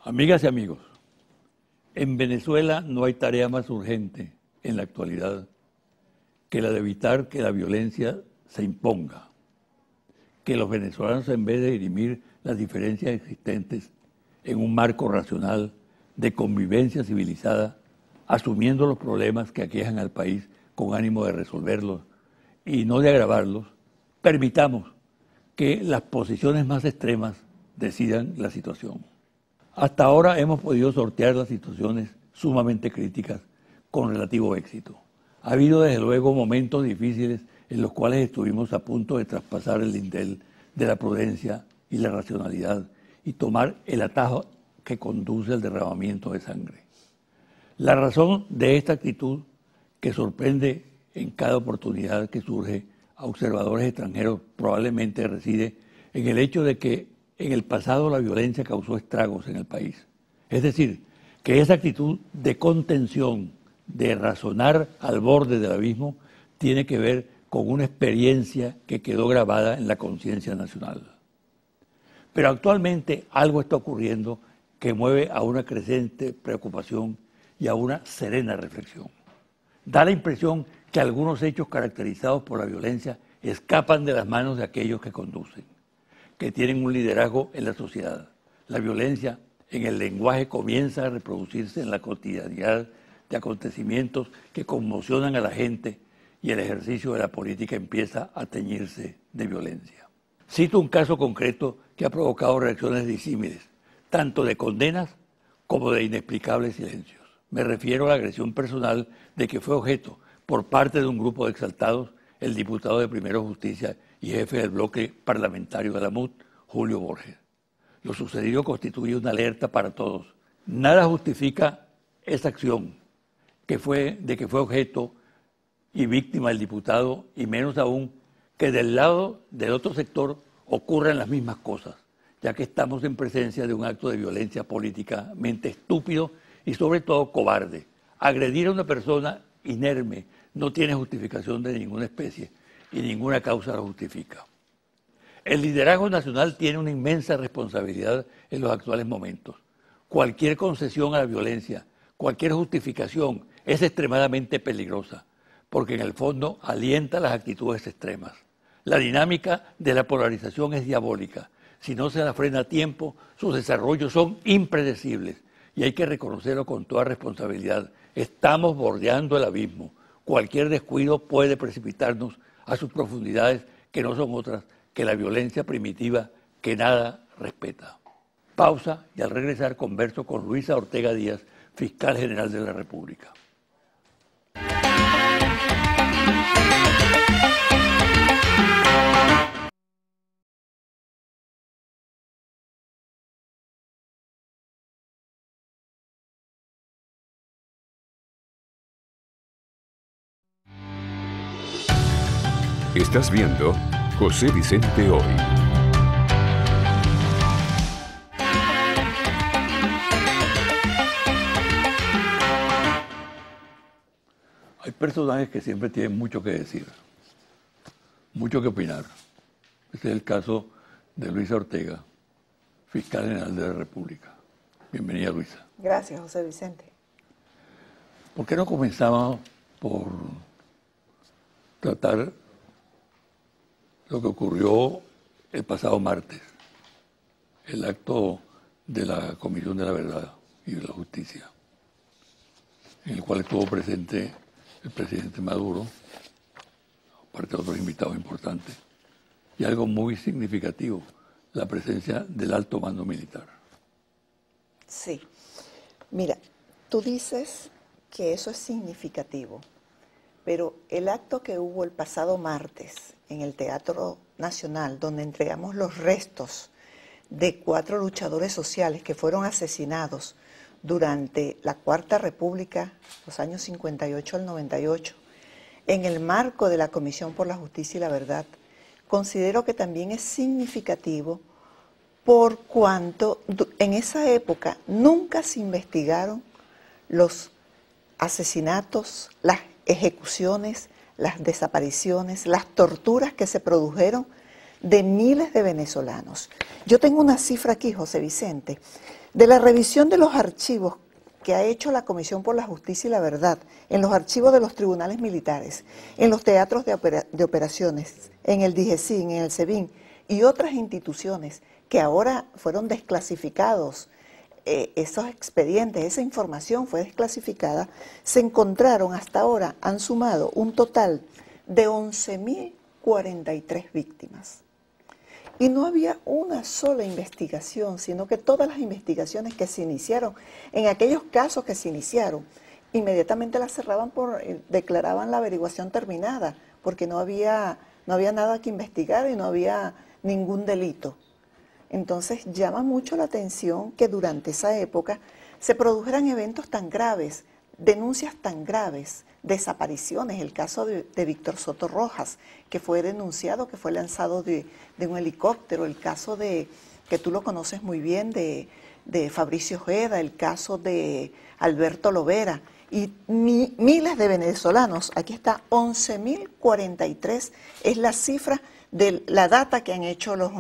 Amigas y amigos, en Venezuela no hay tarea más urgente en la actualidad que la de evitar que la violencia se imponga, que los venezolanos, en vez de dirimir las diferencias existentes en un marco racional de convivencia civilizada, asumiendo los problemas que aquejan al país con ánimo de resolverlos y no de agravarlos, permitamos que las posiciones más extremas decidan la situación. Hasta ahora hemos podido sortear las situaciones sumamente críticas con relativo éxito. Ha habido desde luego momentos difíciles en los cuales estuvimos a punto de traspasar el lindel de la prudencia y la racionalidad y tomar el atajo que conduce al derramamiento de sangre. La razón de esta actitud, que sorprende en cada oportunidad que surge a observadores extranjeros, probablemente reside en el hecho de que en el pasado la violencia causó estragos en el país. Es decir, que esa actitud de contención, de razonar al borde del abismo, tiene que ver con una experiencia que quedó grabada en la conciencia nacional. Pero actualmente algo está ocurriendo que mueve a una creciente preocupación y a una serena reflexión. Da la impresión que algunos hechos caracterizados por la violencia escapan de las manos de aquellos que conducen, que tienen un liderazgo en la sociedad. La violencia en el lenguaje comienza a reproducirse en la cotidianidad de acontecimientos que conmocionan a la gente y el ejercicio de la política empieza a teñirse de violencia. Cito un caso concreto que ha provocado reacciones disímiles, tanto de condenas como de inexplicables silencios. Me refiero a la agresión personal de que fue objeto, por parte de un grupo de exaltados, el diputado de Primero Justicia y jefe del bloque parlamentario de la MUD, Julio Borges. Lo sucedido constituye una alerta para todos. Nada justifica esa acción de que fue objeto y víctima el diputado, y menos aún que del lado del otro sector ocurran las mismas cosas, ya que estamos en presencia de un acto de violencia políticamente estúpido y sobre todo cobarde. Agredir a una persona inerme no tiene justificación de ninguna especie y ninguna causa lo justifica. El liderazgo nacional tiene una inmensa responsabilidad en los actuales momentos. Cualquier concesión a la violencia, cualquier justificación es extremadamente peligrosa, porque en el fondo alienta las actitudes extremas. La dinámica de la polarización es diabólica. Si no se la frena a tiempo, sus desarrollos son impredecibles y hay que reconocerlo con toda responsabilidad. Estamos bordeando el abismo. Cualquier descuido puede precipitarnos a sus profundidades, que no son otras que la violencia primitiva que nada respeta. Pausa y al regresar converso con Luisa Ortega Díaz, fiscal general de la República. Estás viendo José Vicente Hoy. Hay personajes que siempre tienen mucho que decir, mucho que opinar. Este es el caso de Luisa Ortega, fiscal general de la República. Bienvenida, Luisa. Gracias, José Vicente. ¿Por qué no comenzamos por tratar lo que ocurrió el pasado martes, el acto de la Comisión de la Verdad y de la Justicia, en el cual estuvo presente el presidente Maduro, aparte de otros invitados importantes, y algo muy significativo, la presencia del alto mando militar? Sí. Mira, tú dices que eso es significativo, pero el acto que hubo el pasado martes en el Teatro Nacional, donde entregamos los restos de 4 luchadores sociales que fueron asesinados durante la Cuarta República, los años 58 al 98, en el marco de la Comisión por la Justicia y la Verdad, considero que también es significativo por cuanto en esa época nunca se investigaron los asesinatos, las ejecuciones, las desapariciones, las torturas que se produjeron de miles de venezolanos. Yo tengo una cifra aquí, José Vicente, de la revisión de los archivos que ha hecho la Comisión por la Justicia y la Verdad, en los archivos de los tribunales militares, en los teatros de operaciones, en el DIGESIN, en el SEBIN y otras instituciones que ahora fueron desclasificados. Esos expedientes, esa información fue desclasificada, se encontraron hasta ahora, han sumado un total de 11.043 víctimas. Y no había una sola investigación, sino que todas las investigaciones que se iniciaron, en aquellos casos que se iniciaron, inmediatamente las cerraban declaraban la averiguación terminada, porque no había nada que investigar y no había ningún delito. Entonces llama mucho la atención que durante esa época se produjeran eventos tan graves, denuncias tan graves, desapariciones, el caso de Víctor Soto Rojas, que fue denunciado, que fue lanzado de un helicóptero, el caso que tú lo conoces muy bien, de Fabricio Ojeda, el caso de Alberto Lovera, y miles de venezolanos. Aquí está, 11.043 es la cifra de la data que han hecho los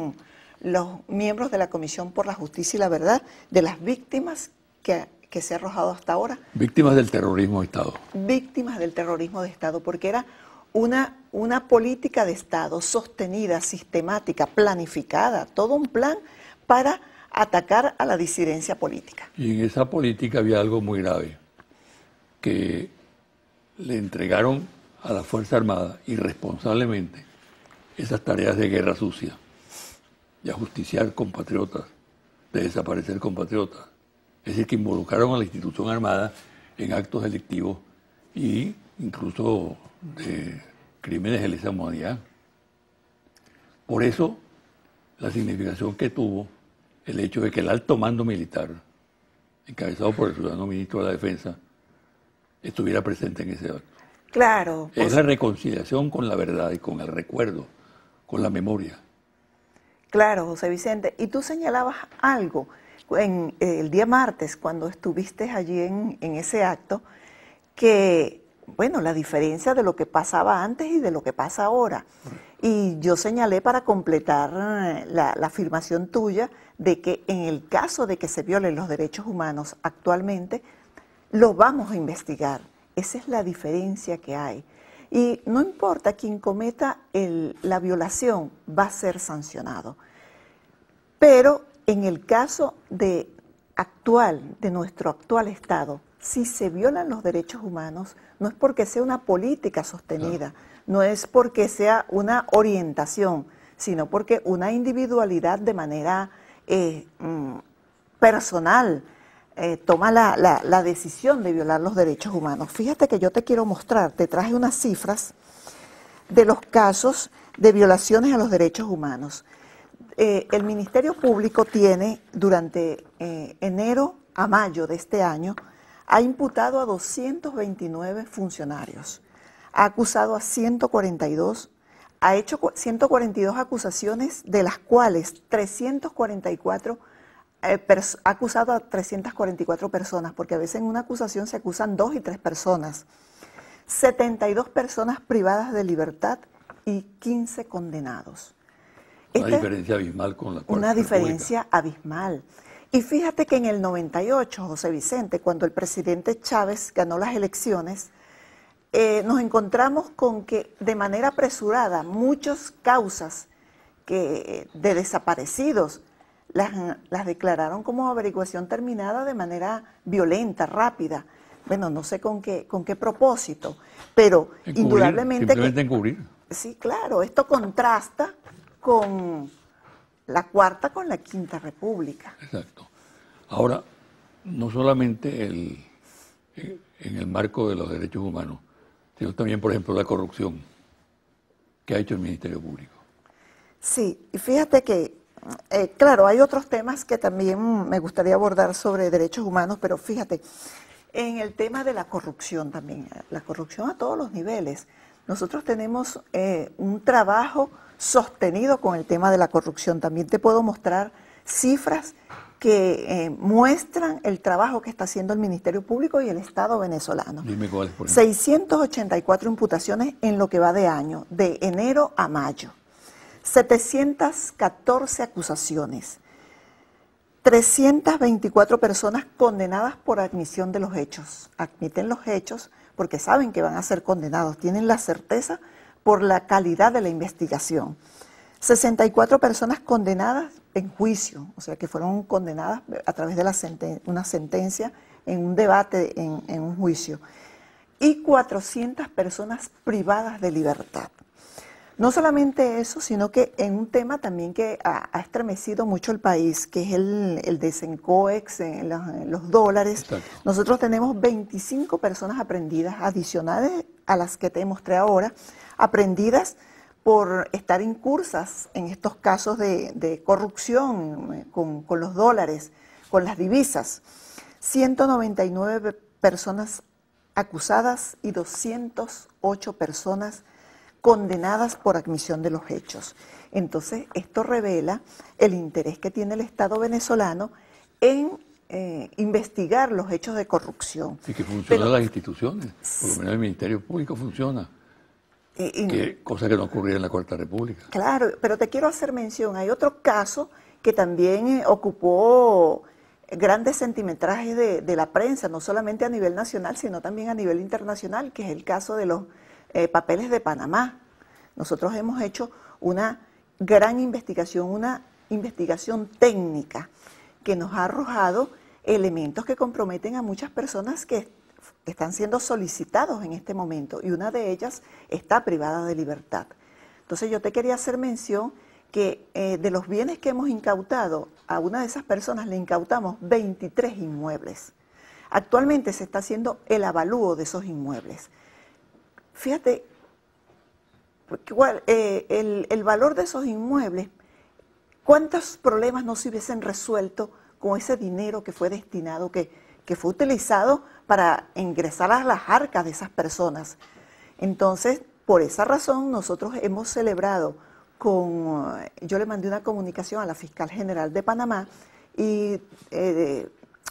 miembros de la Comisión por la Justicia y la Verdad, de las víctimas que se ha arrojado hasta ahora. Víctimas del terrorismo de Estado. Víctimas del terrorismo de Estado, porque era una política de Estado sostenida, sistemática, planificada, todo un plan para atacar a la disidencia política. Y en esa política había algo muy grave, que le entregaron a la Fuerza Armada irresponsablemente esas tareas de guerra sucia, de ajusticiar compatriotas, de desaparecer compatriotas. Es decir, que involucraron a la institución armada en actos delictivos e incluso de crímenes de lesa humanidad. Por eso, la significación que tuvo el hecho de que el alto mando militar, encabezado por el ciudadano ministro de la Defensa, estuviera presente en ese acto. Claro. Es la reconciliación con la verdad y con el recuerdo, con la memoria. Claro, José Vicente. Y tú señalabas algo el día martes, cuando estuviste allí en ese acto, que, bueno, la diferencia de lo que pasaba antes y de lo que pasa ahora. Y yo señalé para completar la afirmación tuya de que en el caso de que se violen los derechos humanos actualmente, lo vamos a investigar. Esa es la diferencia que hay. Y no importa quien cometa la violación, va a ser sancionado. Pero en el caso de nuestro actual Estado, si se violan los derechos humanos, no es porque sea una política sostenida, no es porque sea una orientación, sino porque una individualidad de manera personal toma la decisión de violar los derechos humanos. Fíjate que yo te quiero mostrar, te traje unas cifras de los casos de violaciones a los derechos humanos. El Ministerio Público tiene, durante enero a mayo de este año, ha imputado a 229 funcionarios, ha acusado a 142, ha hecho 142 acusaciones, de las cuales 344 ha acusado a 344 personas, porque a veces en una acusación se acusan 2 y 3 personas, 72 personas privadas de libertad y 15 condenados. Una diferencia abismal con la Cuarta Una diferencia República. abismal. Y fíjate que en el 98, José Vicente, cuando el presidente Chávez ganó las elecciones, nos encontramos con que de manera apresurada muchas causas de desaparecidos las declararon como averiguación terminada de manera violenta, rápida. Bueno, no sé con qué propósito, pero indudablemente... Simplemente encubrir. Sí, claro, esto contrasta con la Cuarta, con la Quinta República. Exacto. Ahora, no solamente en el marco de los derechos humanos, sino también, por ejemplo, la corrupción que ha hecho el Ministerio Público. Sí, y fíjate que, claro, hay otros temas que también me gustaría abordar sobre derechos humanos, pero fíjate, en el tema de la corrupción también, la corrupción a todos los niveles. Nosotros tenemos un trabajo sostenido con el tema de la corrupción. También te puedo mostrar cifras que muestran el trabajo que está haciendo el Ministerio Público y el Estado venezolano. Dime cuáles, por ejemplo. 684 imputaciones en lo que va de año, de enero a mayo. 714 acusaciones, 324 personas condenadas por admisión de los hechos. Admiten los hechos porque saben que van a ser condenados, tienen la certeza por la calidad de la investigación. 64 personas condenadas en juicio, o sea que fueron condenadas a través de una sentencia en un debate, en un juicio. Y 400 personas privadas de libertad. No solamente eso, sino que en un tema también que ha estremecido mucho el país, que es el de Sencoex, los dólares. Exacto. Nosotros tenemos 25 personas aprendidas adicionales a las que te mostré ahora, aprendidas por estar incursas en estos casos de corrupción con los dólares, con las divisas. 199 personas acusadas y 208 personas condenadas por admisión de los hechos. Entonces, esto revela el interés que tiene el Estado venezolano en investigar los hechos de corrupción. Y que funcionan las instituciones, por lo menos el Ministerio Público funciona, cosa que no ocurría en la Cuarta República. Claro, pero te quiero hacer mención, hay otro caso que también ocupó grandes centimetrajes de la prensa, no solamente a nivel nacional, sino también a nivel internacional, que es el caso de los papeles de Panamá. Nosotros hemos hecho una gran investigación, una investigación técnica que nos ha arrojado elementos que comprometen a muchas personas que están siendo solicitados en este momento, y una de ellas está privada de libertad. Entonces yo te quería hacer mención que de los bienes que hemos incautado, a una de esas personas le incautamos 23 inmuebles. Actualmente se está haciendo el avalúo de esos inmuebles. Fíjate, el valor de esos inmuebles, ¿cuántos problemas no se hubiesen resuelto con ese dinero que fue destinado, que fue utilizado para ingresar a las arcas de esas personas? Entonces, por esa razón, nosotros hemos celebrado yo le mandé una comunicación a la Fiscal General de Panamá y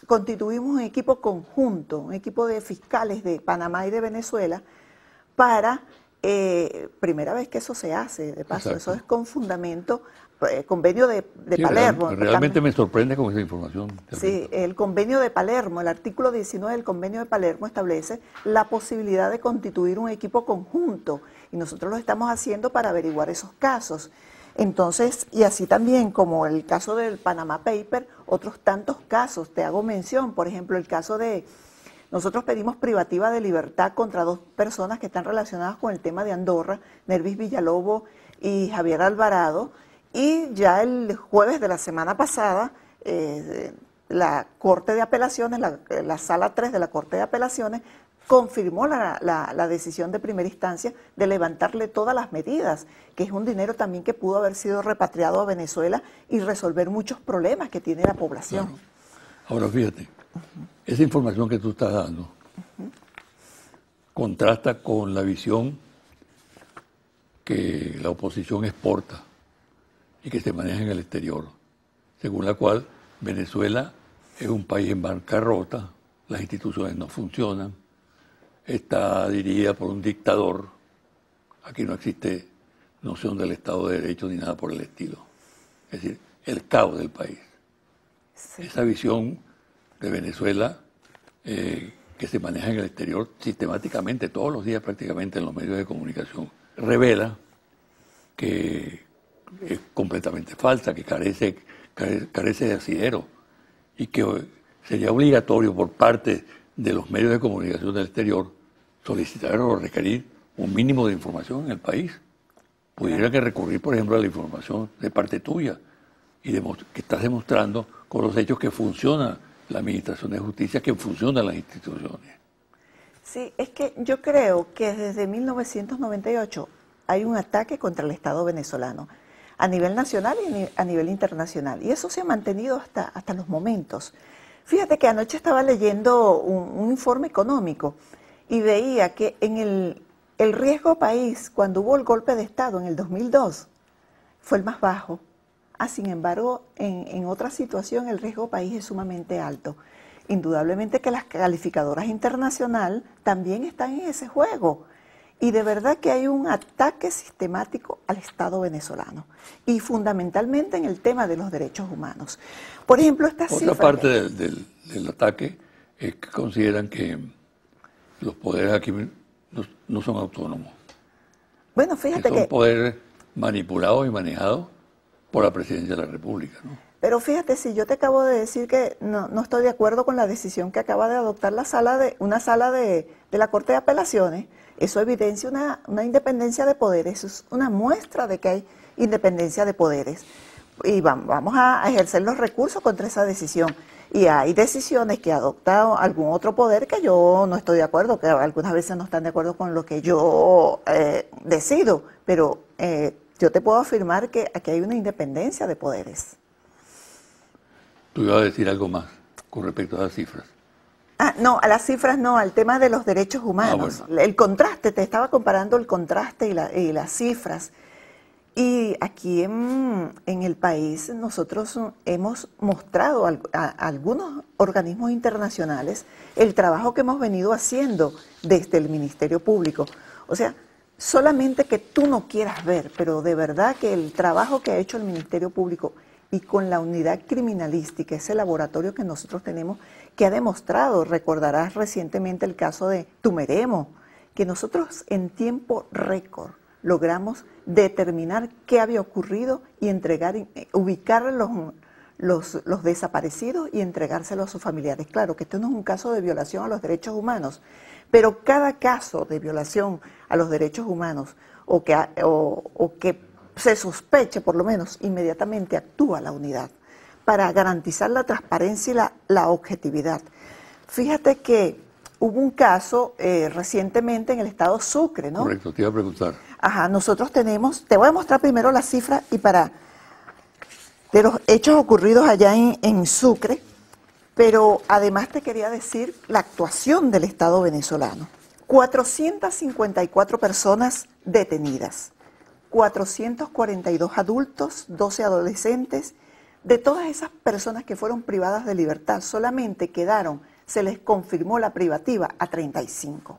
constituimos un equipo conjunto, un equipo de fiscales de Panamá y de Venezuela, para, primera vez que eso se hace, de paso. Exacto. Eso es con fundamento, convenio de Palermo. Realmente me sorprende con esa información. Sí, el convenio de Palermo, el artículo 19 del convenio de Palermo establece la posibilidad de constituir un equipo conjunto, y nosotros lo estamos haciendo para averiguar esos casos. Entonces, y así también como el caso del Panama Paper, otros tantos casos, te hago mención, por ejemplo, el caso de... Nosotros pedimos privativa de libertad contra 2 personas que están relacionadas con el tema de Andorra, Nervis Villalobos y Javier Alvarado, y ya el jueves de la semana pasada, la Corte de Apelaciones, la Sala 3 de la Corte de Apelaciones, confirmó la decisión de primera instancia de levantarle todas las medidas, que es un dinero también que pudo haber sido repatriado a Venezuela y resolver muchos problemas que tiene la población. Claro. Ahora fíjate, esa información que tú estás dando contrasta con la visión que la oposición exporta y que se maneja en el exterior, según la cual Venezuela es un país en bancarrota, las instituciones no funcionan, está dirigida por un dictador, aquí no existe noción del Estado de Derecho ni nada por el estilo, es decir, el caos del país. Sí. Esa visión de Venezuela que se maneja en el exterior sistemáticamente, todos los días prácticamente en los medios de comunicación, revela que es completamente falsa, que carece de asidero, y que sería obligatorio por parte de los medios de comunicación del exterior solicitar o requerir un mínimo de información en el país. Pudiera que recurrir, por ejemplo, a la información de parte tuya, y que estás demostrando con los hechos que funciona la Administración de Justicia, que funcionan las instituciones. Sí, es que yo creo que desde 1998 hay un ataque contra el Estado venezolano, a nivel nacional y a nivel internacional, y eso se ha mantenido hasta los momentos. Fíjate que anoche estaba leyendo un informe económico y veía que en el riesgo país, cuando hubo el golpe de Estado en el 2002, fue el más bajo. Sin embargo, en otra situación el riesgo país es sumamente alto. Indudablemente que las calificadoras internacionales también están en ese juego. Y de verdad que hay un ataque sistemático al Estado venezolano y fundamentalmente en el tema de los derechos humanos. Por ejemplo, esta cifra... Otra parte del ataque es que consideran que los poderes aquí no son autónomos. Bueno, fíjate que son poderes manipulados y manejados por la Presidencia de la República, ¿no? Pero fíjate, si yo te acabo de decir que no estoy de acuerdo con la decisión que acaba de adoptar una sala de la Corte de Apelaciones, eso evidencia una independencia de poderes, es una muestra de que hay independencia de poderes. Y vamos a ejercer los recursos contra esa decisión. Y hay decisiones que ha adoptado algún otro poder que yo no estoy de acuerdo, que algunas veces no están de acuerdo con lo que yo decido, pero yo te puedo afirmar que aquí hay una independencia de poderes. Tú ibas a decir algo más con respecto a las cifras. No, a las cifras no, al tema de los derechos humanos. Bueno. El contraste, te estaba comparando el contraste y las cifras. Y aquí en el país nosotros hemos mostrado a algunos organismos internacionales el trabajo que hemos venido haciendo desde el Ministerio Público. O sea, solamente que tú no quieras ver, pero de verdad que el trabajo que ha hecho el Ministerio Público y con la unidad criminalística, ese laboratorio que nosotros tenemos, que ha demostrado, recordarás recientemente el caso de Tumeremo, que nosotros en tiempo récord logramos determinar qué había ocurrido y ubicar los desaparecidos y entregárselos a sus familiares. Claro que esto no es un caso de violación a los derechos humanos, pero cada caso de violación a los derechos humanos o que se sospeche, por lo menos, inmediatamente actúa la unidad para garantizar la transparencia y la objetividad. Fíjate que hubo un caso recientemente en el estado Sucre, ¿no? Correcto, te iba a preguntar. Ajá, nosotros tenemos, te voy a mostrar primero la cifra de los hechos ocurridos allá en Sucre, pero además te quería decir la actuación del Estado venezolano. 454 personas detenidas, 442 adultos, 12 adolescentes. De todas esas personas que fueron privadas de libertad, solamente se les confirmó la privativa a 35.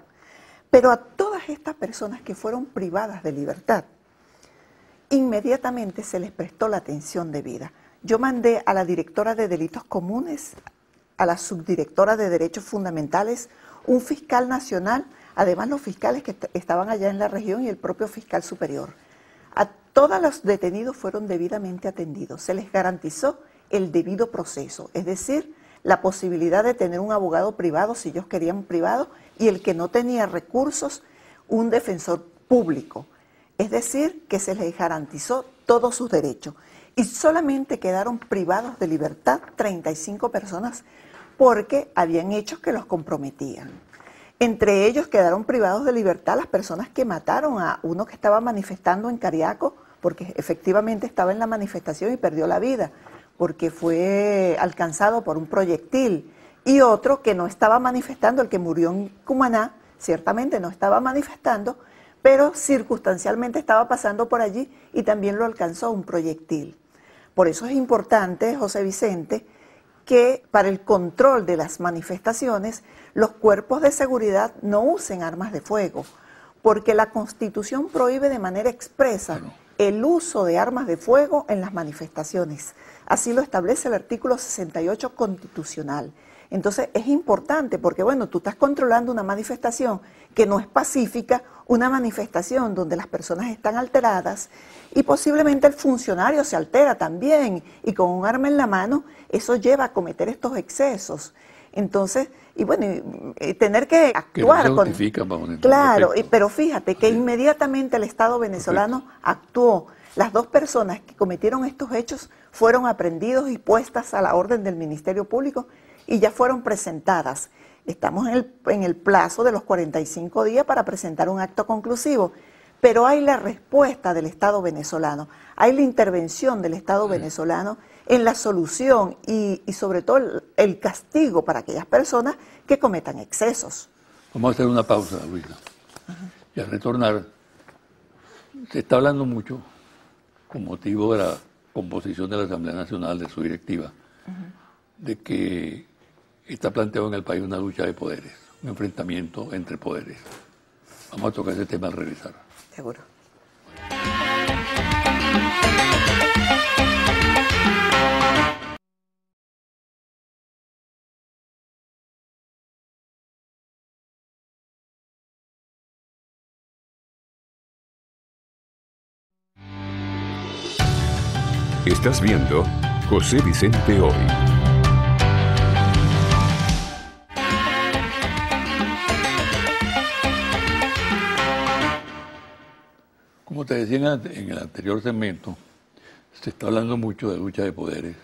Pero a todas estas personas que fueron privadas de libertad, inmediatamente se les prestó la atención debida. Yo mandé a la directora de Delitos Comunes, a la subdirectora de Derechos Fundamentales, un fiscal nacional, además los fiscales que estaban allá en la región y el propio fiscal superior. A todos los detenidos fueron debidamente atendidos. Se les garantizó el debido proceso, es decir, la posibilidad de tener un abogado privado si ellos querían privado y el que no tenía recursos, un defensor público. Es decir, que se les garantizó todos sus derechos. Y solamente quedaron privados de libertad 35 personas porque habían hechos que los comprometían. Entre ellos quedaron privados de libertad las personas que mataron a uno que estaba manifestando en Cariaco, porque efectivamente estaba en la manifestación y perdió la vida, porque fue alcanzado por un proyectil, y otro que no estaba manifestando, el que murió en Cumaná, ciertamente no estaba manifestando, pero circunstancialmente estaba pasando por allí y también lo alcanzó un proyectil. Por eso es importante, José Vicente, que para el control de las manifestaciones los cuerpos de seguridad no usen armas de fuego, porque la Constitución prohíbe de manera expresa el uso de armas de fuego en las manifestaciones. Así lo establece el artículo 68 constitucional. Entonces es importante porque, bueno, tú estás controlando una manifestación que no es pacífica, una manifestación donde las personas están alteradas y posiblemente el funcionario se altera también y con un arma en la mano eso lleva a cometer estos excesos. Entonces, y bueno, y tener que actuar que no se justifica, claro, pero fíjate que inmediatamente el Estado venezolano actuó. Las dos personas que cometieron estos hechos fueron aprehendidos y puestas a la orden del Ministerio Público y ya fueron presentadas. Estamos en el plazo de los 45 días para presentar un acto conclusivo, pero hay la respuesta del Estado venezolano, hay la intervención del Estado venezolano en la solución y sobre todo el castigo para aquellas personas que cometan excesos. Vamos a hacer una pausa, Luisa. Y al retornar, se está hablando mucho, con motivo de la composición de la Asamblea Nacional, de su directiva, de que está planteado en el país una lucha de poderes, un enfrentamiento entre poderes. Vamos a tocar ese tema al regresar. Seguro. Estás viendo José Vicente Hoy. Como te decía en el anterior segmento, se está hablando mucho de lucha de poderes,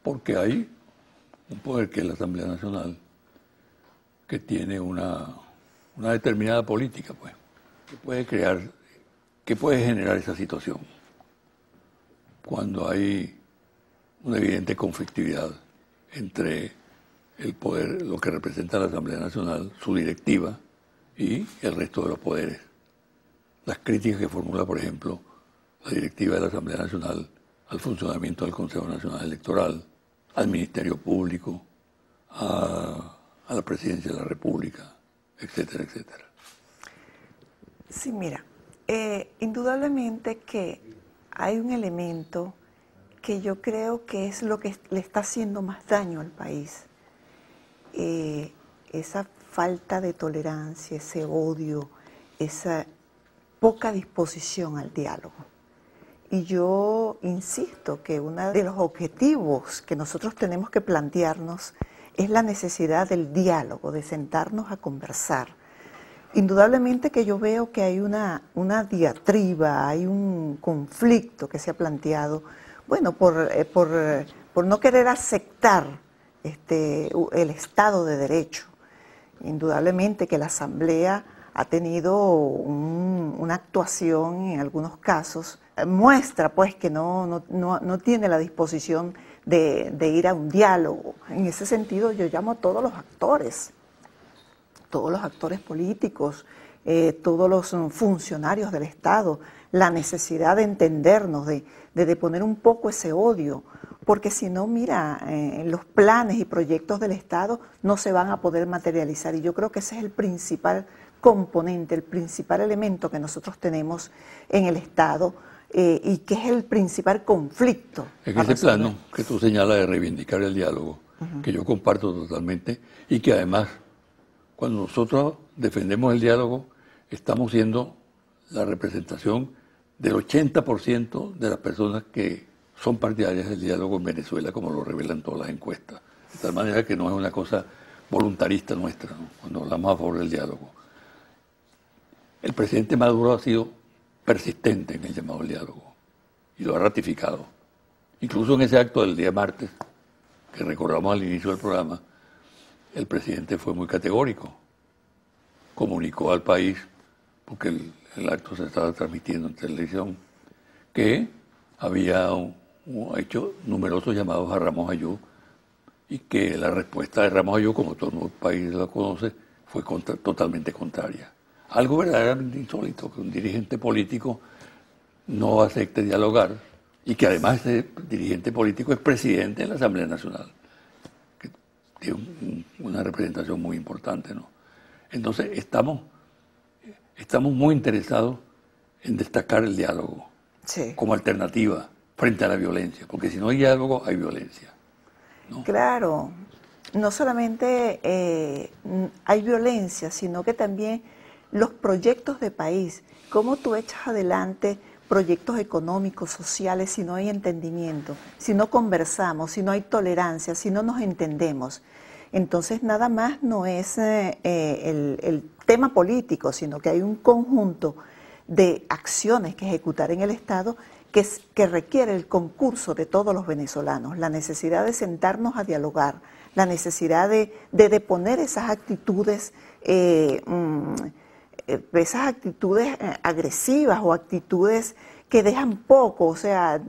porque hay un poder que es la Asamblea Nacional, que tiene una determinada política, pues, que puede generar esa situación. Cuando hay una evidente conflictividad entre el poder, lo que representa la Asamblea Nacional, su directiva, y el resto de los poderes. Las críticas que formula, por ejemplo, la directiva de la Asamblea Nacional al funcionamiento del Consejo Nacional Electoral, al Ministerio Público, a la Presidencia de la República, etcétera, etcétera. Sí, mira, indudablemente que hay un elemento que yo creo que es lo que le está haciendo más daño al país. Esa falta de tolerancia, ese odio, esa poca disposición al diálogo. Y yo insisto que uno de los objetivos que nosotros tenemos que plantearnos es la necesidad del diálogo, de sentarnos a conversar. Indudablemente que yo veo que hay una diatriba, hay un conflicto que se ha planteado, bueno, por no querer aceptar el Estado de Derecho. Indudablemente que la Asamblea ha tenido una actuación en algunos casos, muestra pues que no tiene la disposición de ir a un diálogo. En ese sentido yo llamo a todos los actores políticos, todos los funcionarios del Estado, la necesidad de entendernos, de poner un poco ese odio, porque si no, mira, los planes y proyectos del Estado no se van a poder materializar, y yo creo que ese es el principal componente, el principal elemento que nosotros tenemos en el Estado, y que es el principal conflicto. En ese plano que tú señalas de reivindicar el diálogo, que yo comparto totalmente, y que además, cuando nosotros defendemos el diálogo, estamos siendo la representación del 80% de las personas que son partidarias del diálogo en Venezuela, como lo revelan todas las encuestas. De tal manera que no es una cosa voluntarista nuestra, ¿no?, cuando hablamos a favor del diálogo. El presidente Maduro ha sido persistente en el llamado al diálogo y lo ha ratificado. Incluso en ese acto del día martes, que recordamos al inicio del programa, el presidente fue muy categórico. Comunicó al país, porque el acto se estaba transmitiendo en televisión, que había hecho numerosos llamados a Ramos Ayú y que la respuesta de Ramos Ayú, como todo el país lo conoce, fue totalmente contraria. Algo verdaderamente insólito, que un dirigente político no acepte dialogar y que además ese dirigente político es presidente de la Asamblea Nacional, que tiene una representación muy importante, ¿no? Entonces estamos muy interesados en destacar el diálogo, sí, como alternativa frente a la violencia, porque si no hay diálogo hay violencia, ¿no? Claro, no solamente hay violencia, sino que también los proyectos de país, cómo tú echas adelante proyectos económicos, sociales, si no hay entendimiento, si no conversamos, si no hay tolerancia, si no nos entendemos. Entonces nada más no es el tema político, sino que hay un conjunto de acciones que ejecutar en el Estado que requiere el concurso de todos los venezolanos, la necesidad de sentarnos a dialogar, la necesidad de deponer esas actitudes agresivas o actitudes que dejan poco, o sea,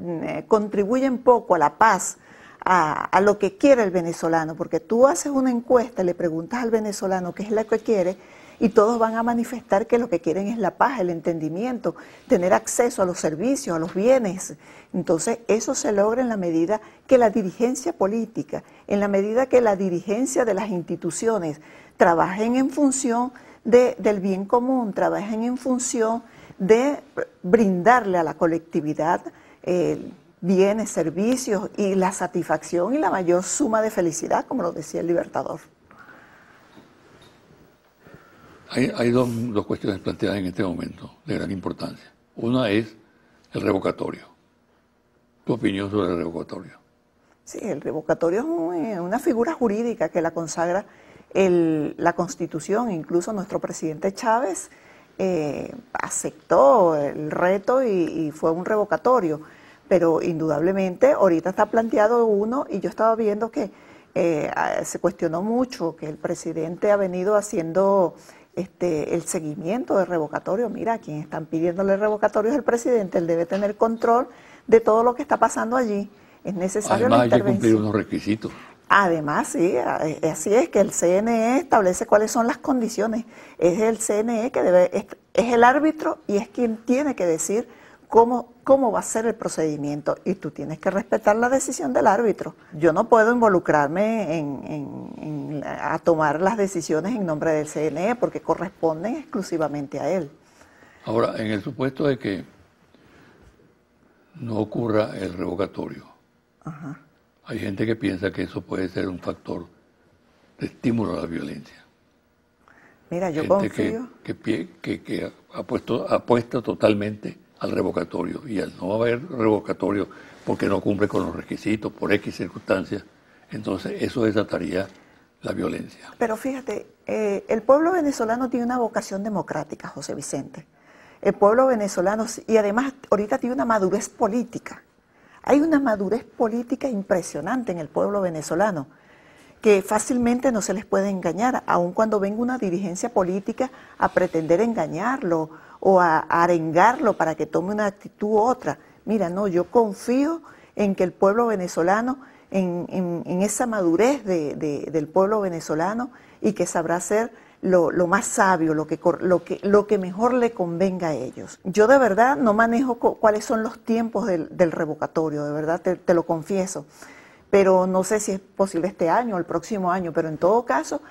contribuyen poco a la paz, a lo que quiere el venezolano, porque tú haces una encuesta, le preguntas al venezolano qué es lo que quiere y todos van a manifestar que lo que quieren es la paz, el entendimiento, tener acceso a los servicios, a los bienes. Entonces eso se logra en la medida que la dirigencia política, en la medida que la dirigencia de las instituciones trabajen en función del bien común, trabajen en función de brindarle a la colectividad bienes, servicios y la satisfacción y la mayor suma de felicidad, como lo decía el Libertador. Hay dos cuestiones planteadas en este momento de gran importancia. Una es el revocatorio. ¿Tu opinión sobre el revocatorio? Sí, el revocatorio es una figura jurídica que la consagra la Constitución. Incluso nuestro presidente Chávez aceptó el reto y fue un revocatorio. Pero indudablemente ahorita está planteado uno y yo estaba viendo que se cuestionó mucho que el presidente ha venido haciendo el seguimiento del revocatorio. Mira, quien están pidiéndole el revocatorio es el presidente, él debe tener control de todo lo que está pasando allí. Es necesario la intervención. Además hay que cumplir unos requisitos. Además, sí, así es que el CNE establece cuáles son las condiciones. Es el CNE que es el árbitro y es quien tiene que decir cómo va a ser el procedimiento, y tú tienes que respetar la decisión del árbitro. Yo no puedo involucrarme a tomar las decisiones en nombre del CNE porque corresponden exclusivamente a él. Ahora, en el supuesto de que no ocurra el revocatorio, ajá, hay gente que piensa que eso puede ser un factor de estímulo a la violencia. Mira, yo confío. Que apuesta totalmente al revocatorio, y al no haber revocatorio porque no cumple con los requisitos por X circunstancias, entonces eso desataría la violencia. Pero fíjate, el pueblo venezolano tiene una vocación democrática, José Vicente. El pueblo venezolano, y además ahorita tiene una madurez política. Hay una madurez política impresionante en el pueblo venezolano, que fácilmente no se les puede engañar, aun cuando venga una dirigencia política a pretender engañarlo o a arengarlo para que tome una actitud u otra. Mira, no, yo confío en que el pueblo venezolano, en esa madurez del pueblo venezolano, y que sabrá hacer lo más sabio, lo que mejor le convenga a ellos. Yo de verdad no manejo cuáles son los tiempos del revocatorio, de verdad te lo confieso, pero no sé si es posible este año o el próximo año, pero en todo caso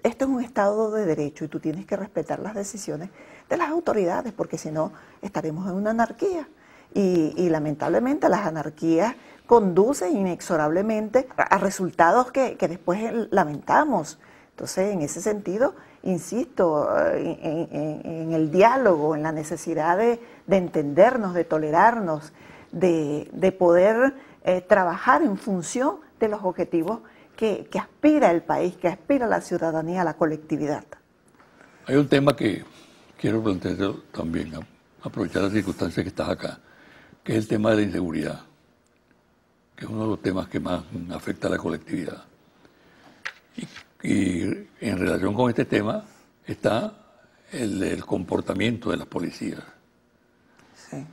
esto es un Estado de Derecho y tú tienes que respetar las decisiones de las autoridades, porque si no estaremos en una anarquía. Y lamentablemente las anarquías conducen inexorablemente a resultados que después lamentamos. Entonces, en ese sentido, insisto en el diálogo, en la necesidad de entendernos, de tolerarnos, de poder trabajar en función de los objetivos que aspira el país, que aspira la ciudadanía, la colectividad. Hay un tema que quiero plantear también, aprovechar las circunstancias que estás acá, que es el tema de la inseguridad, que es uno de los temas que más afecta a la colectividad. Y en relación con este tema está el comportamiento de las policías. Sí.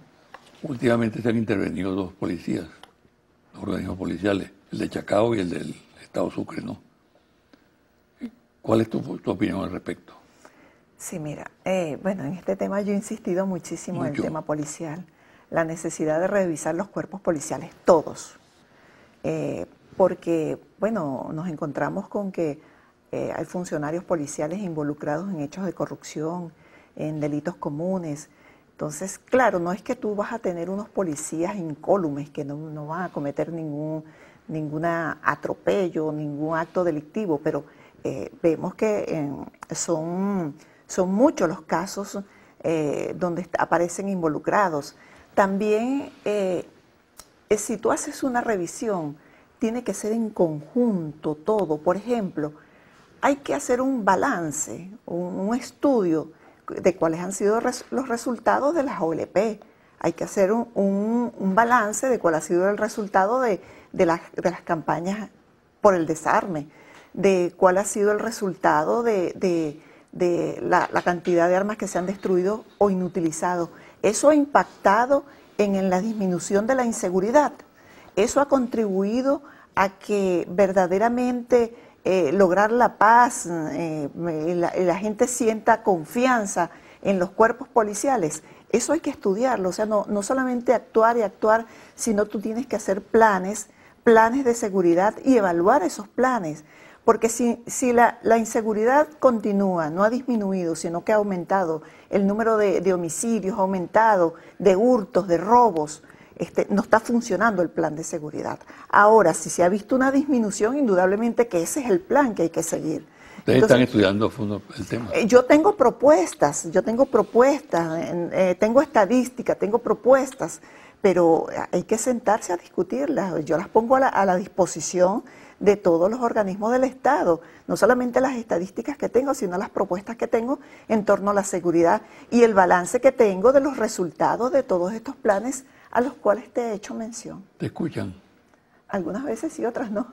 Últimamente se han intervenido dos policías, dos organismos policiales, el de Chacao y el del Estado Sucre, ¿no? ¿Cuál es tu opinión al respecto? Sí, mira, bueno, en este tema yo he insistido muchísimo en el tema policial, la necesidad de revisar los cuerpos policiales, todos, porque, bueno, nos encontramos con que hay funcionarios policiales involucrados en hechos de corrupción, en delitos comunes. Entonces, claro, no es que tú vas a tener unos policías incólumes que no van a cometer ningún atropello, ningún acto delictivo, pero vemos que son muchos los casos donde aparecen involucrados. También, si tú haces una revisión, tiene que ser en conjunto todo. Por ejemplo, hay que hacer un balance, un estudio de cuáles han sido los resultados de las OLP. Hay que hacer un balance de cuál ha sido el resultado de las campañas por el desarme, de cuál ha sido el resultado de la cantidad de armas que se han destruido o inutilizado. Eso ha impactado en la disminución de la inseguridad. Eso ha contribuido a que verdaderamente lograr la paz, la gente sienta confianza en los cuerpos policiales. Eso hay que estudiarlo, o sea, no solamente actuar y actuar, sino tú tienes que hacer planes de seguridad y evaluar esos planes, Porque si la inseguridad continúa, no ha disminuido, sino que ha aumentado, el número de homicidios ha aumentado, de hurtos, de robos, no está funcionando el plan de seguridad. Ahora, si se ha visto una disminución, indudablemente que ese es el plan que hay que seguir. Ustedes están estudiando a fondo el tema. Yo tengo propuestas, tengo estadística, tengo propuestas, pero hay que sentarse a discutirlas. Yo las pongo a la disposición de todos los organismos del Estado, no solamente las estadísticas que tengo, sino las propuestas que tengo en torno a la seguridad y el balance que tengo de los resultados de todos estos planes a los cuales te he hecho mención. ¿Te escuchan? Algunas veces sí, otras no.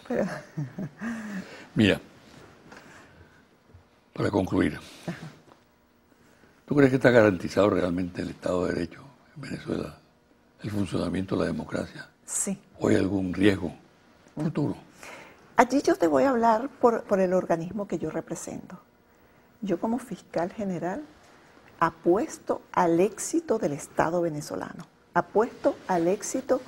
Pero... Mira, para concluir, ¿tú crees que está garantizado realmente el Estado de Derecho en Venezuela, el funcionamiento de la democracia? Sí. ¿O hay algún riesgo futuro? Allí yo te voy a hablar por el organismo que yo represento. Yo como fiscal general apuesto al éxito del Estado venezolano, apuesto al éxito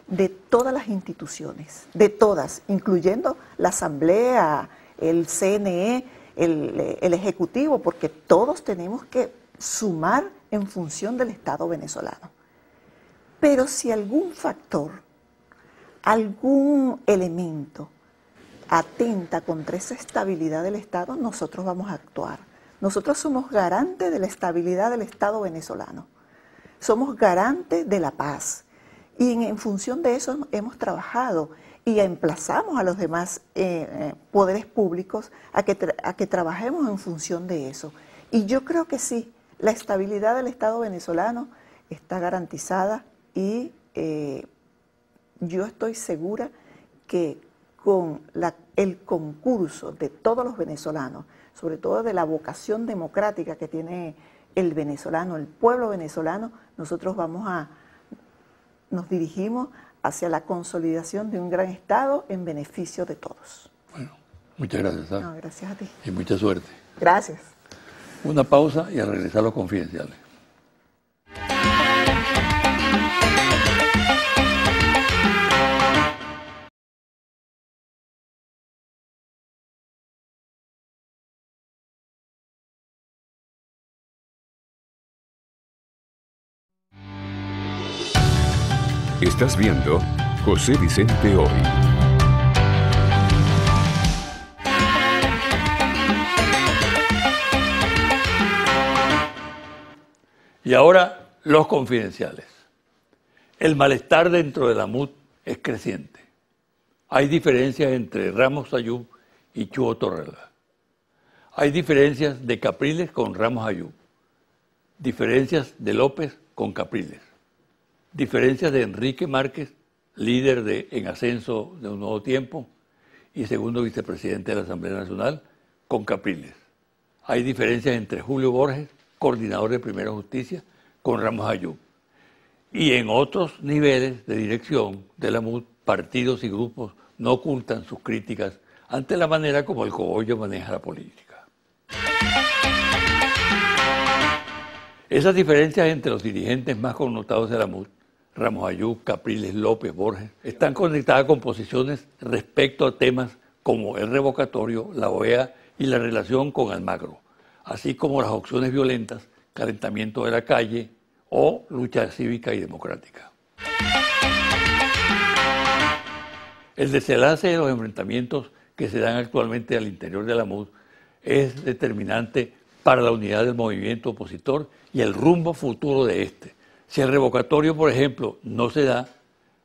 de todas las instituciones, de todas, incluyendo la Asamblea, el CNE, el Ejecutivo, porque todos tenemos que sumar en función del Estado venezolano. Pero si algún factor, algún elemento atenta contra esa estabilidad del Estado, nosotros vamos a actuar. Nosotros somos garantes de la estabilidad del Estado venezolano. Somos garantes de la paz. Y en función de eso hemos trabajado y emplazamos a los demás poderes públicos a que trabajemos en función de eso. Y yo creo que sí, la estabilidad del Estado venezolano está garantizada y yo estoy segura que con el concurso de todos los venezolanos, sobre todo de la vocación democrática que tiene el venezolano, el pueblo venezolano, nosotros nos dirigimos hacia la consolidación de un gran Estado en beneficio de todos. Bueno, muchas gracias, ¿sabes? No, gracias a ti. Y mucha suerte. Gracias. Una pausa y a regresar los confidenciales. Estás viendo José Vicente Hoy. Y ahora los confidenciales. El malestar dentro de la MUD es creciente. Hay diferencias entre Ramos Ayub y Chuo Torrella. Hay diferencias de Capriles con Ramos Ayub. Diferencias de López con Capriles. Diferencias de Enrique Márquez, líder en ascenso de Un Nuevo Tiempo y segundo vicepresidente de la Asamblea Nacional, con Capriles. Hay diferencias entre Julio Borges, coordinador de Primera Justicia, con Ramos Ayub. Y en otros niveles de dirección de la MUD, partidos y grupos no ocultan sus críticas ante la manera como el cogollo maneja la política. Esas diferencias entre los dirigentes más connotados de la MUD, Ramos Ayub, Capriles, López, Borges, están conectadas con posiciones respecto a temas como el revocatorio, la OEA y la relación con Almagro, así como las opciones violentas, calentamiento de la calle o lucha cívica y democrática. El desenlace de los enfrentamientos que se dan actualmente al interior de la MUD es determinante para la unidad del movimiento opositor y el rumbo futuro de este. Si el revocatorio, por ejemplo, no se da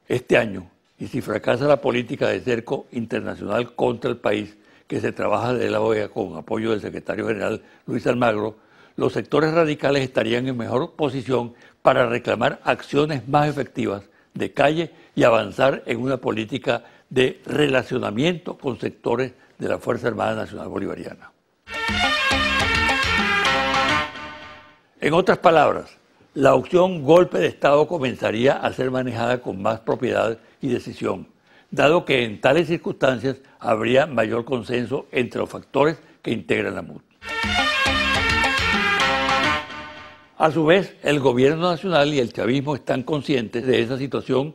este año y si fracasa la política de cerco internacional contra el país que se trabaja desde la OEA con apoyo del secretario general Luis Almagro, los sectores radicales estarían en mejor posición para reclamar acciones más efectivas de calle y avanzar en una política de relacionamiento con sectores de la Fuerza Armada Nacional Bolivariana. En otras palabras, la opción golpe de Estado comenzaría a ser manejada con más propiedad y decisión, dado que en tales circunstancias habría mayor consenso entre los factores que integran la MUD. A su vez, el gobierno nacional y el chavismo están conscientes de esa situación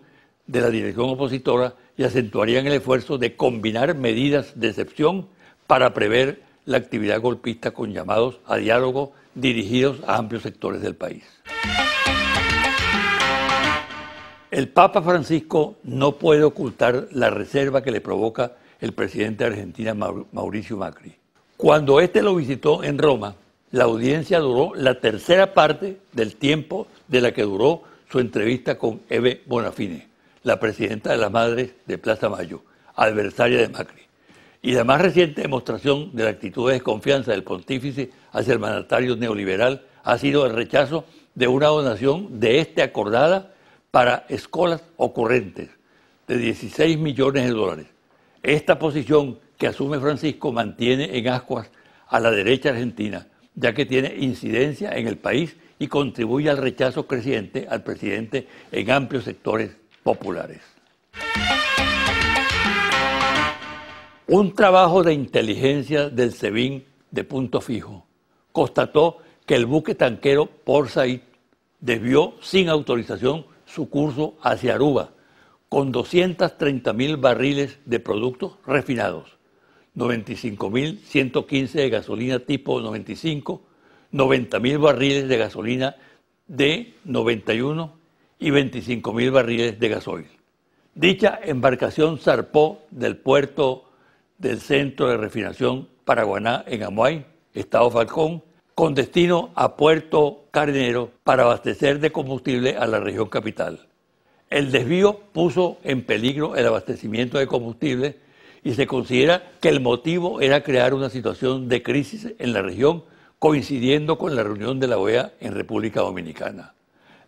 de la dirección opositora y acentuarían el esfuerzo de combinar medidas de excepción para prever la actividad golpista con llamados a diálogo dirigidos a amplios sectores del país. El Papa Francisco no puede ocultar la reserva que le provoca el presidente de Argentina, Mauricio Macri. Cuando éste lo visitó en Roma, la audiencia duró la tercera parte del tiempo de la que duró su entrevista con Eve Bonafini, la presidenta de las Madres de Plaza Mayo, adversaria de Macri. Y la más reciente demostración de la actitud de desconfianza del pontífice hacia el mandatario neoliberal ha sido el rechazo de una donación de este acordada para escuelas ocurrentes de 16 millones de dólares. Esta posición que asume Francisco mantiene en ascuas a la derecha argentina, ya que tiene incidencia en el país y contribuye al rechazo creciente al presidente en amplios sectores populares. Un trabajo de inteligencia del SEBIN de Punto Fijo constató que el buque tanquero Port Said desvió sin autorización su curso hacia Aruba con 230.000 barriles de productos refinados, 95.115 de gasolina tipo 95, 90.000 barriles de gasolina de 91 y 25.000 barriles de gasoil. Dicha embarcación zarpó del puerto del Centro de Refinación Paraguaná en Amuay, Estado Falcón, con destino a Puerto Carnero para abastecer de combustible a la región capital. El desvío puso en peligro el abastecimiento de combustible y se considera que el motivo era crear una situación de crisis en la región, coincidiendo con la reunión de la OEA en República Dominicana.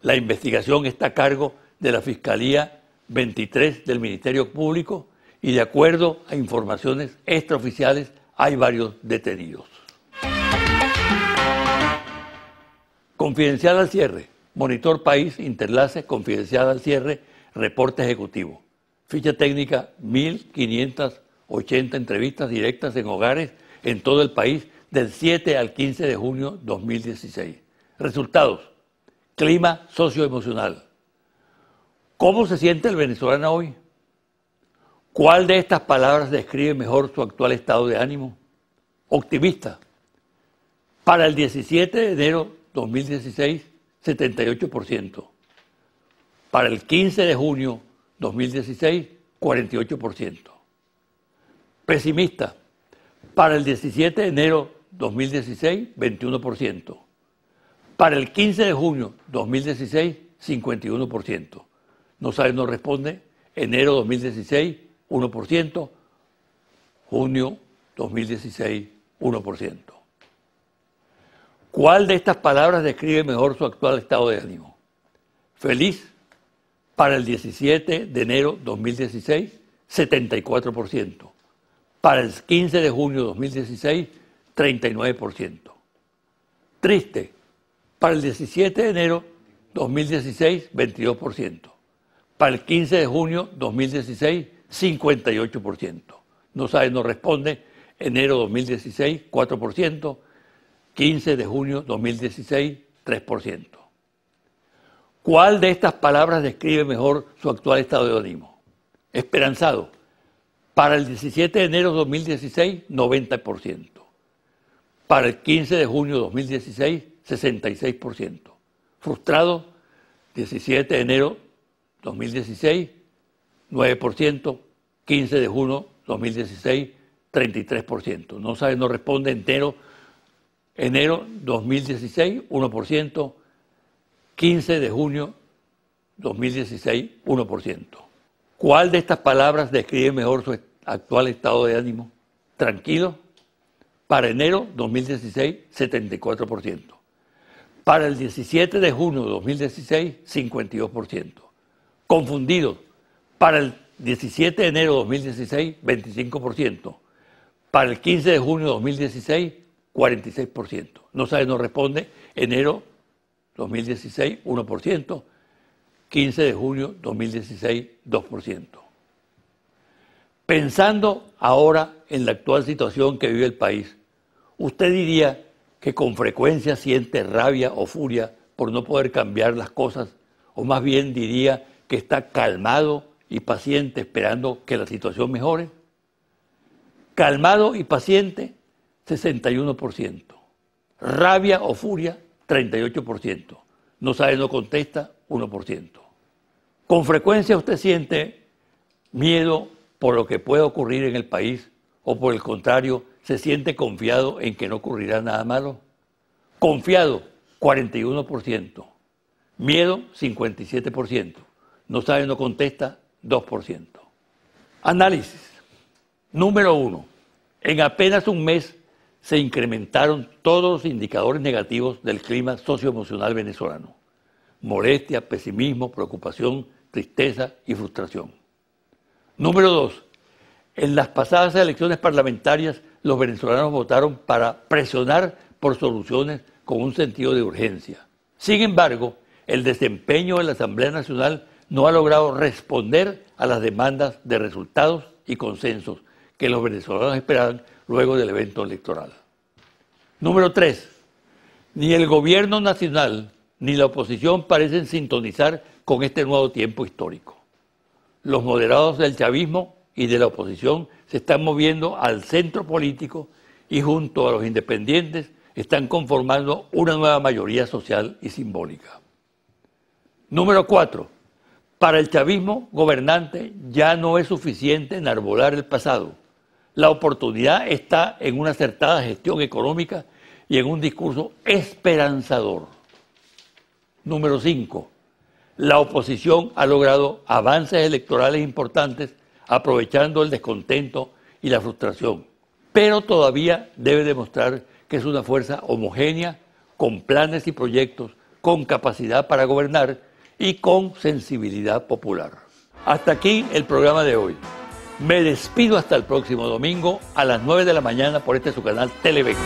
La investigación está a cargo de la Fiscalía 23 del Ministerio Público y de acuerdo a informaciones extraoficiales hay varios detenidos. Confidencial al cierre. Monitor País, Interlace, Confidencial al cierre, reporte ejecutivo. Ficha técnica, 1.580 entrevistas directas en hogares en todo el país del 7 al 15 de junio 2016. Resultados. Clima socioemocional. ¿Cómo se siente el venezolano hoy? ¿Cuál de estas palabras describe mejor su actual estado de ánimo? Optimista. Para el 17 de enero 2016, 78%. Para el 15 de junio 2016, 48%. Pesimista. Para el 17 de enero 2016, 21%. Para el 15 de junio 2016, 51%. No sabe, no responde. Enero 2016, 1%. Junio 2016, 1%. ¿Cuál de estas palabras describe mejor su actual estado de ánimo? Feliz. Para el 17 de enero 2016, 74%. Para el 15 de junio 2016, 39%. Triste. Para el 17 de enero 2016, 22%. Para el 15 de junio 2016, 58%. No sabe, no responde. Enero 2016, 4%. 15 de junio 2016, 3%. ¿Cuál de estas palabras describe mejor su actual estado de ánimo? Esperanzado. Para el 17 de enero 2016, 90%. Para el 15 de junio 2016, 66%. Frustrado, 17 de enero 2016, 9%. 15 de junio 2016, 33%. No sabe, no responde. Enero 2016, 1%. 15 de junio 2016, 1%. ¿Cuál de estas palabras describe mejor su actual estado de ánimo? Tranquilo. Para enero 2016, 74%. Para el 17 de junio 2016, 52%. Confundido. Para el 17 de enero 2016, 25%. Para el 15 de junio 2016, 46%. No sabe, no responde. Enero 2016, 1%. 15 de junio 2016, 2%. Pensando ahora en la actual situación que vive el país, ¿usted diría que con frecuencia siente rabia o furia por no poder cambiar las cosas? ¿O más bien diría que está calmado y paciente esperando que la situación mejore. Calmado y paciente, 61%. Rabia o furia, 38%. No sabe, no contesta, 1%. Con frecuencia usted siente miedo por lo que puede ocurrir en el país o por el contrario, se siente confiado en que no ocurrirá nada malo. Confiado, 41%. Miedo, 57%. No sabe, no contesta, 2%. Análisis. Número 1. En apenas un mes se incrementaron todos los indicadores negativos del clima socioemocional venezolano. Molestia, pesimismo, preocupación, tristeza y frustración. Número 2. En las pasadas elecciones parlamentarias, los venezolanos votaron para presionar por soluciones con un sentido de urgencia. Sin embargo, el desempeño de la Asamblea Nacional no ha logrado responder a las demandas de resultados y consensos que los venezolanos esperaban luego del evento electoral. Número 3. Ni el gobierno nacional ni la oposición parecen sintonizar con este nuevo tiempo histórico. Los moderados del chavismo y de la oposición se están moviendo al centro político y junto a los independientes están conformando una nueva mayoría social y simbólica. Número 4. Para el chavismo gobernante ya no es suficiente enarbolar el pasado. La oportunidad está en una acertada gestión económica y en un discurso esperanzador. Número 5. La oposición ha logrado avances electorales importantes aprovechando el descontento y la frustración, pero todavía debe demostrar que es una fuerza homogénea, con planes y proyectos, con capacidad para gobernar y con sensibilidad popular. Hasta aquí el programa de hoy. Me despido hasta el próximo domingo a las 9 de la mañana por este su canal Televen.